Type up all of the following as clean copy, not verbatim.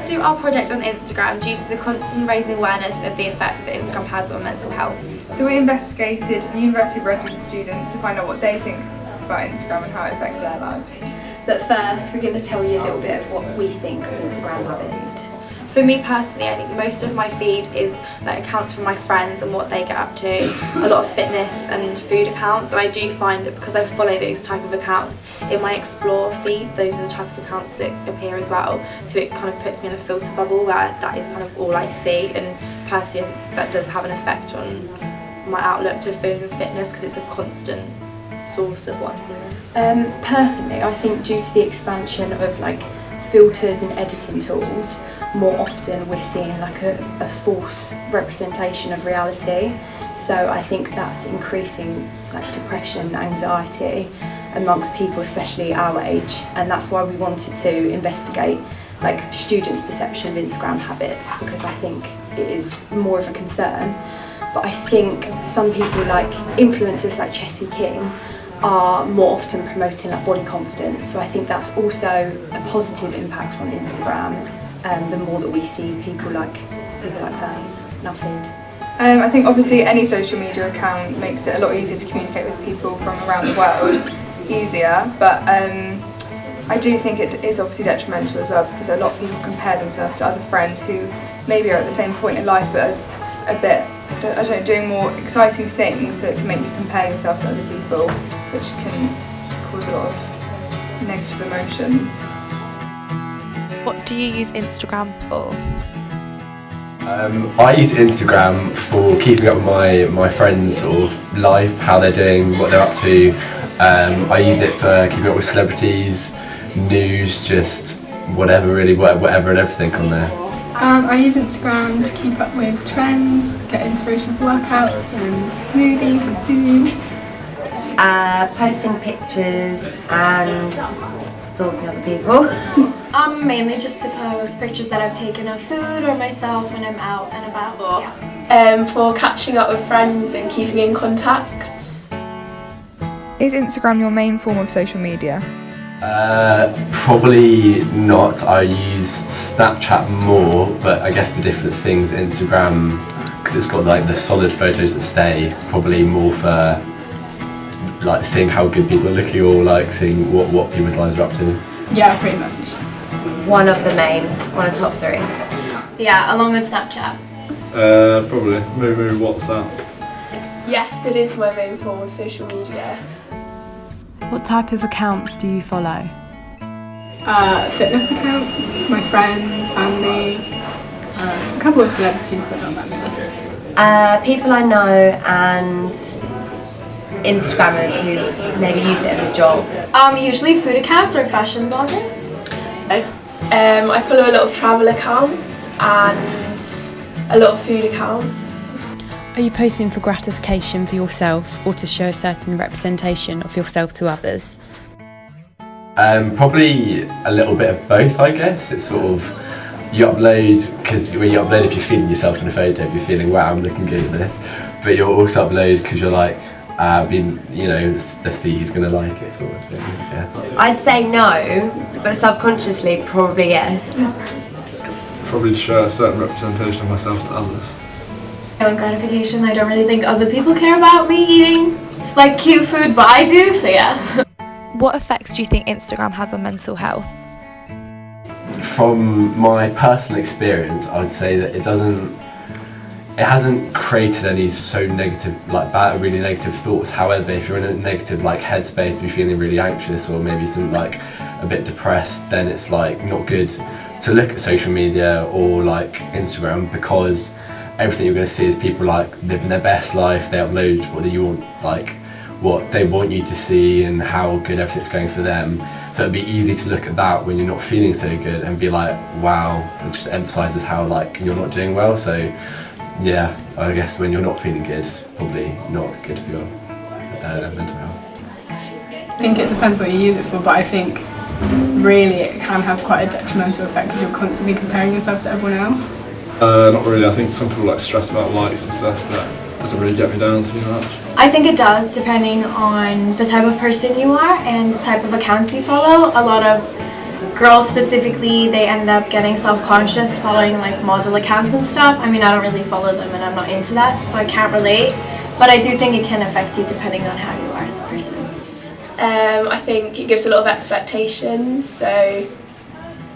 to do our project on Instagram due to the constant raising awareness of the effect that Instagram has on mental health. So we investigated University of Reading students to find out what they think about Instagram and how it affects their lives. But first, we're going to tell you a little bit of what we think of Instagram habits. For me personally, I think most of my feed is like accounts from my friends and what they get up to, a lot of fitness and food accounts, and I do find that because I follow those type of accounts in my explore feed, those are the type of accounts that appear as well, so it kind of puts me in a filter bubble where that is kind of all I see, and personally that does have an effect on my outlook to food and fitness because it's a constant source of what I'm seeing. Personally, I think due to the expansion of like filters and editing tools, more often we're seeing like a false representation of reality. So I think that's increasing like depression, anxiety amongst people, especially our age, and that's why we wanted to investigate like students' perception of Instagram habits, because I think it is more of a concern. But I think some people, like influencers like Jessie King, are more often promoting like body confidence, so I think that's also a positive impact on Instagram. The more that we see people like her, nothing. I think obviously any social media account makes it a lot easier to communicate with people from around the world, easier, but I do think it is obviously detrimental as well, because a lot of people compare themselves to other friends who maybe are at the same point in life but are a bit, I don't know, doing more exciting things, so it can make you compare yourself to other people, which can cause a lot of negative emotions. What do you use Instagram for? I use Instagram for keeping up with my friends' sort of life, how they're doing, what they're up to. I use it for keeping up with celebrities, news, just whatever really, whatever and everything on there. I use Instagram to keep up with trends, get inspiration for workouts and smoothies and food. Posting pictures and stalking other people. Mainly just to post pictures that I've taken of food or myself when I'm out and about. Yeah. For catching up with friends and keeping in contact. Is Instagram your main form of social media? Probably not. I use Snapchat more, but I guess for different things. Instagram, because it's got like the solid photos that stay, probably more for like seeing how good people are looking, or like seeing what people's lives are up to. Yeah, pretty much. One of the main, one of the top three. Yeah, along with Snapchat. Probably maybe WhatsApp. Yes, it is my main form of social media. What type of accounts do you follow? Fitness accounts, my friends, family, a couple of celebrities, but not that many. People I know and Instagrammers who maybe use it as a job. Usually food accounts or fashion bloggers. I follow a lot of travel accounts and a lot of food accounts. Are you posting for gratification for yourself or to show a certain representation of yourself to others? Probably a little bit of both, I guess. It's sort of, you upload, because when you upload, if you're feeling yourself in a photo, if you're feeling, wow, I'm looking good at this, but you'll also upload because you're like, let's see who's going to like it, sort of thing. Yeah. I'd say no, but subconsciously probably yes. Probably to show a certain representation of myself to others. My own gratification, I don't really think other people care about me eating like cute food, but I do, so yeah. What effects do you think Instagram has on mental health? From my personal experience, I would say that it hasn't created any so negative, like bad, really negative thoughts. However, if you're in a negative like headspace, if you're feeling really anxious or maybe some like a bit depressed, then it's like not good to look at social media or like Instagram, because everything you're going to see is people like living their best life. They upload what they want you to see and how good everything's going for them. So it'd be easy to look at that when you're not feeling so good and be like, wow, it just emphasises how like you're not doing well. So yeah, I guess when you're not feeling good, probably not good for your mental health. I think it depends what you use it for, but I think really it can have quite a detrimental effect because you're constantly comparing yourself to everyone else. Not really. I think some people like stress about likes and stuff, but it doesn't really get me down too much. I think it does, depending on the type of person you are and the type of accounts you follow. A lot of girls specifically, they end up getting self-conscious following like model accounts and stuff. I mean, I don't really follow them and I'm not into that, so I can't relate. But I do think it can affect you depending on how you are as a person. I think it gives a lot of expectations, so it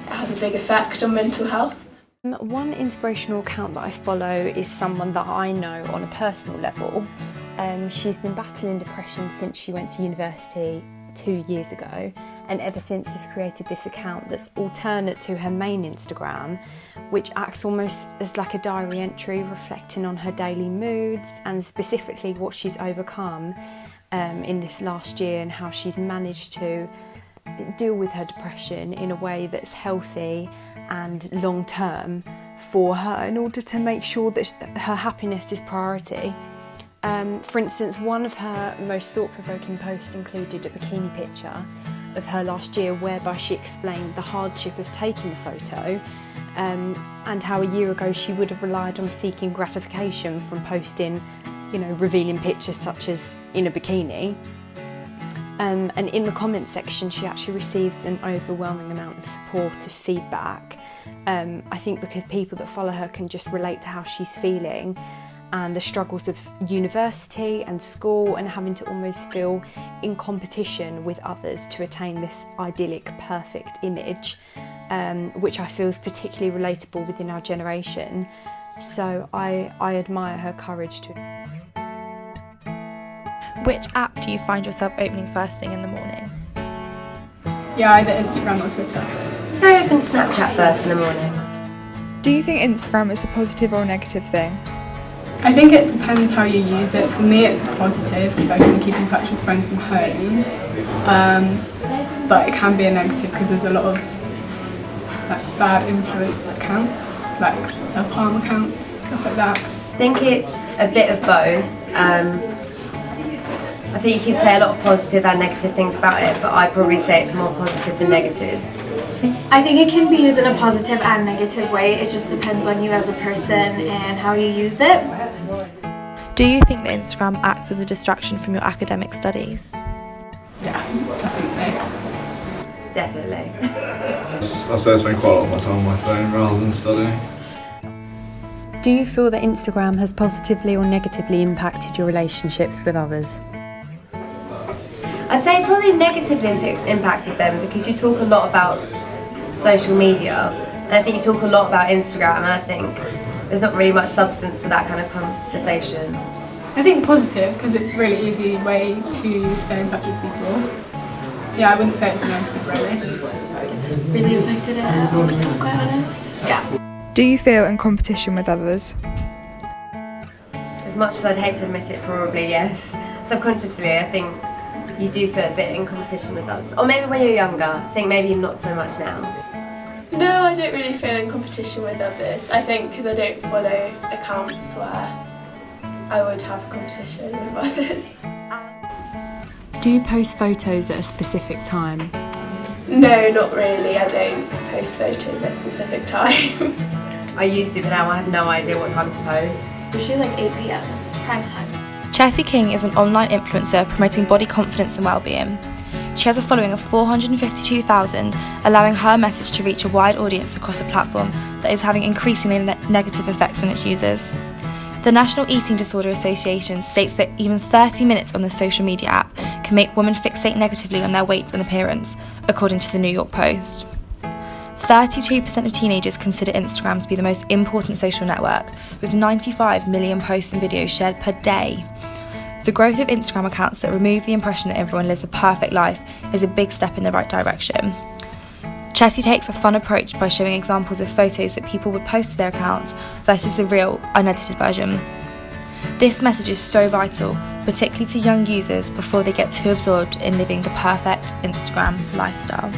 has a big effect on mental health. One inspirational account that I follow is someone that I know on a personal level. She's been battling depression since she went to university 2 years ago, and ever since has created this account that's alternate to her main Instagram, which acts almost as like a diary entry reflecting on her daily moods and specifically what she's overcome in this last year and how she's managed to deal with her depression in a way that's healthy and long term for her in order to make sure that her happiness is priority. For instance, one of her most thought-provoking posts included a bikini picture of her last year whereby she explained the hardship of taking the photo and how a year ago she would have relied on seeking gratification from posting, revealing pictures such as in a bikini. And in the comments section she actually receives an overwhelming amount of supportive feedback. I think because people that follow her can just relate to how she's feeling and the struggles of university and school and having to almost feel in competition with others to attain this idyllic, perfect image, which I feel is particularly relatable within our generation. So I admire her courage to. Which app do you find yourself opening first thing in the morning? Yeah, either Instagram or Twitter. I open Snapchat first in the morning. Do you think Instagram is a positive or negative thing? I think it depends how you use it. For me, it's a positive because I can keep in touch with friends from home. But it can be a negative because there's a lot of bad influence accounts, like self-harm accounts, stuff like that. I think it's a bit of both. I think you could say a lot of positive and negative things about it, but I'd probably say it's more positive than negative. I think it can be used in a positive and negative way. It just depends on you as a person and how you use it. Do you think that Instagram acts as a distraction from your academic studies? Yeah, definitely. Definitely. I'd say I spend quite a lot of my time on my phone rather than studying. Do you feel that Instagram has positively or negatively impacted your relationships with others? I'd say it probably negatively impacted them because you talk a lot about social media, and I think you talk a lot about Instagram, and I think there's not really much substance to that kind of conversation. I think positive because it's a really easy way to stay in touch with people. Yeah, I wouldn't say it's a negative really. It's really affected it at all, to be quite honest. Yeah. Do you feel in competition with others? As much as I'd hate to admit it, probably yes. Subconsciously, I think you do feel a bit in competition with others. Or maybe when you're younger, I think maybe not so much now. No, I don't really feel in competition with others. I think because I don't follow accounts where I would have a competition with others. Do you post photos at a specific time? No, not really. I don't post photos at a specific time. I used to, but now I have no idea what time to post. Usually like 8 p.m, prime time. Chelsea King is an online influencer promoting body confidence and well-being. She has a following of 452,000, allowing her message to reach a wide audience across a platform that is having increasingly negative effects on its users. The National Eating Disorder Association states that even 30 minutes on the social media app can make women fixate negatively on their weight and appearance, according to the New York Post. 32% of teenagers consider Instagram to be the most important social network, with 95 million posts and videos shared per day. The growth of Instagram accounts that remove the impression that everyone lives a perfect life is a big step in the right direction. Chelsea takes a fun approach by showing examples of photos that people would post to their accounts versus the real, unedited version. This message is so vital, particularly to young users before they get too absorbed in living the perfect Instagram lifestyle.